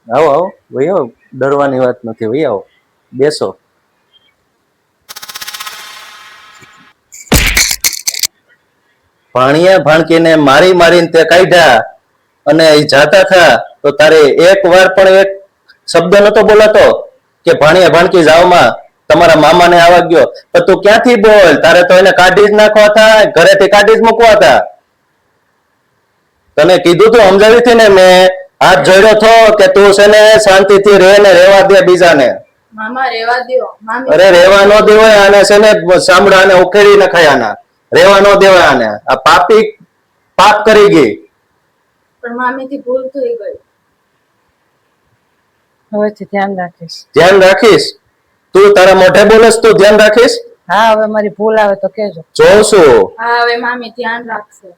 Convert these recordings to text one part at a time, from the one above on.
આવો આવો ભાઈ આવો, ડરવાની વાત નથી ભાઈ, આવો બેસો. ભાણિયા ભાણકીને મારી મારીને તે કાઢ્યા અને જાતા થા તો તારે એક વાર પણ એક શબ્દ નતો બોલાતો કે ભાણિયા ભાણકી જાવમાં તમારા મામાને આવા ગયો, તો તું ક્યાંથી બોલ? તારે તો એને કાઢી જ નાખવા હતા, ઘરેથી કાઢી જ મૂકવા હતા. તને કીધું તું, સમજાવી હતી ને મેં, હાથ જોડ્યો થો કે તું છે ને શાંતિથી રહે ને રહેવા દે બીજાને. મામા રેવા દ્યો. અરે રેવા ન દેવાય આને, છે ને સાંભળાને ઉખેડી નખાય આના, રેવા ન દેવાય આને. આ પાપી પાપ કરી ગઈ. પણ મામીથી ભૂલ થઈ ગઈ. હવેથી ધ્યાન રાખીશ. ધ્યાન રાખીશ? તું તારા મોઢે બોલસ, તું ધ્યાન રાખીશ? હા, હવે મારી ભૂલ આવે તો કેજો. જોઉં છું. હા, હવે મામી ધ્યાન રાખશે.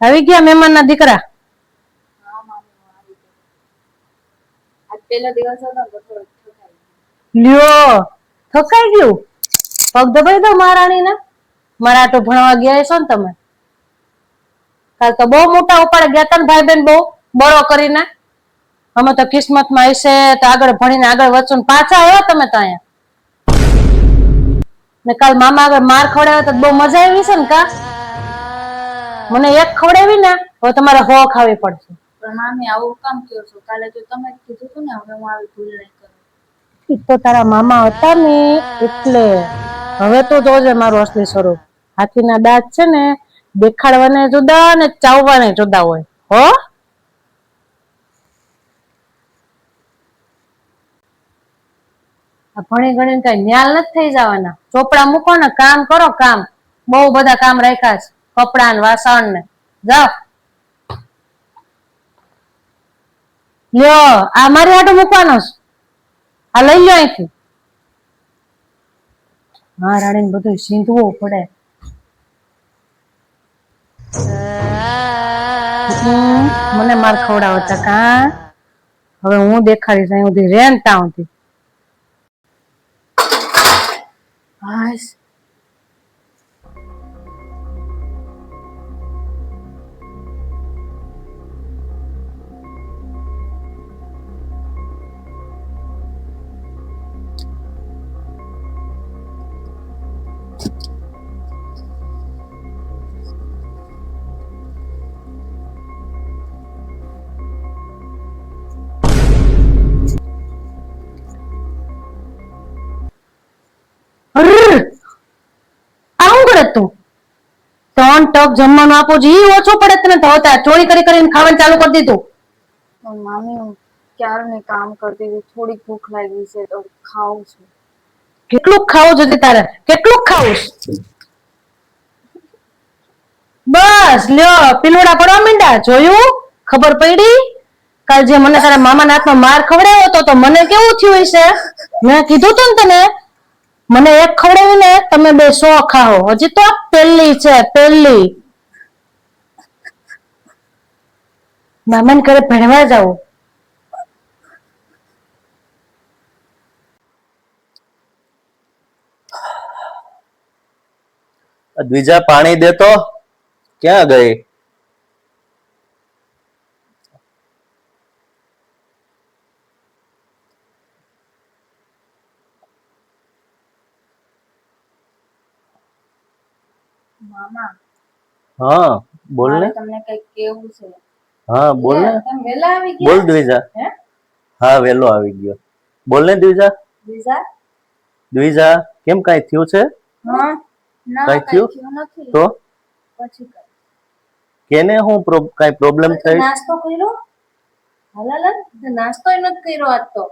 આવી ગયા મહેમાનના દીકરા? હા મામી, આવી ગઈ. આજ પહેલા દિવસ હતો તો થોડો થકાઈ. લ્યો, થકાઈ ગયું? પગ દબાઈ દો મહારાણીને. મારા તો ભણવા ગયા છો ને તમે? કાલ તો બહુ મોટા ઉપાડે ગયા હતા ને ભાઈ બેન, બહુ બળો કરીને. અમે તો કિસ્મતમાં હશે તો આગળ ભણીને આગળ વધશું, પાછા આવ્યા તમે તો અહીંયા. ને કાલ મામા આગળ માર ખવડાવ્યો તો બહુ મજા આવી છે ને કા? મને એક ખવડાવી ને હવે તમારે હો ખાવી પડશે. પણ મામી આવું કામ કહો છો? કાલે તો તમે કીધું હતું ને હવે હું આવી ભૂલ નહીં કરું. તો તારા મામા હતા ને એટલે. હવે તો જોજે મારું અસલી સ્વરૂપ. હાથીના દાંત છે ને દેખાડવાને જુદા ને ચાવવાને જુદા હોય હો. ભણી ગણીને કઈ ન્યાલ નથી થઈ જવાના. ચોપડા મૂકો ને કામ કરો. કામ બહુ બધા કામ રાખ્યા છે, કપડા ને વાસણ ને. જાઓ લ્યો, આ મારી હાટું મૂકવાનો છે. આ લઈ લ્યો અહીંથી. મહારાણીને બધું સીંધવું પડે. મને માર ખવડાવતા કા? હવે હું દેખાડીશ અહીં સુધી રેન ત્યાં સુધી. હાશ. આવું કરે તું? 3 ટક જમવાનું આપો છો ઈ ઓછો પડે તને તો? ચોરી કરી કરીને ખાવાનું ચાલુ કરી દીધું. પણ મામી હું ક્યારને કામ કરતી હતી, થોડીક ભૂખ લાગી છે તો ખાઉં છું. કેટલું ખાવું જોઈએ તારે? કેટલું ખાવું? બસ લ્યો, પીલુડા પડવા માંડ્યા. જોયું? ખબર પડી? કાલ જે મને તારા મામાના હાથમાં માર ખવડાવ્યો હતો તો મને કેવું થયું હશે? મેં કીધું તું ને તને, મને એક ખવડાવીને તમે 2 100 ખાઓ. હજી તો પહેલી છે, પહેલી. મામાને ઘરે ભણવા જાવ. દ્વિજા પાણી દેતો, ક્યાં ગઈ? મામા, હા બોલ ને. તમને કઈક કેવું છે. હા બોલ ને. તમે વેલા આવી ગયા? બોલ દ્વિજા. હે? હા વેલો આવી ગયો. બોલ ને દ્વિજા. વિઝા? દ્વિજા કેમ કઈ થયું છે? હા ના, કઈ થયું નથી. તો પછી કઈ કેને હું કઈ પ્રોબ્લેમ થઈ? નાસ્તો કર્યો? હાલ નાસ્તો નથી કર્યો આજ તો.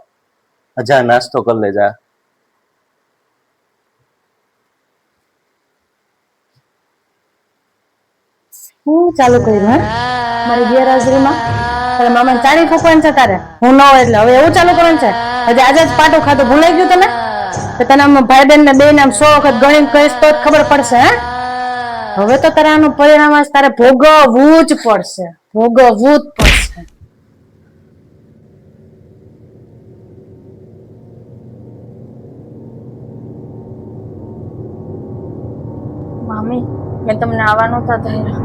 જા નાસ્તો કરી લે જા. હું ચાલુ કર્યું હે મારી ગેરહાજરીમાં? તારા મામાને ચાણી ફૂકવાની છે તારે? હું ન હોય એટલે હવે એવું ચાલુ કરવાનું છે? હજી આજે જ પાટું ખાતું ભૂલાઈ ગયું તને? કે તને ભાઈ બેન ને 2 ને 100 વખત ગણીને કહીશ તો જ ખબર પડશે. હે હવે તો તારે આનું પરિણામ તારે ભોગવવું જ પડશે. ભોગવવું જ પડશે. મામી મેં તમને આવવા નહોતા ધાર્યા.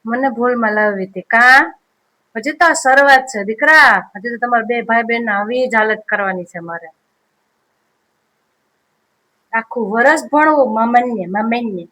મને ભૂલમાં લાવી હતી કા? હજી તો આ શરૂઆત છે દીકરા. હજી તો તમારા બે ભાઈ બહેન આવી જ હાલત કરવાની છે મારે. આખું વરસ ભણવું મામાને.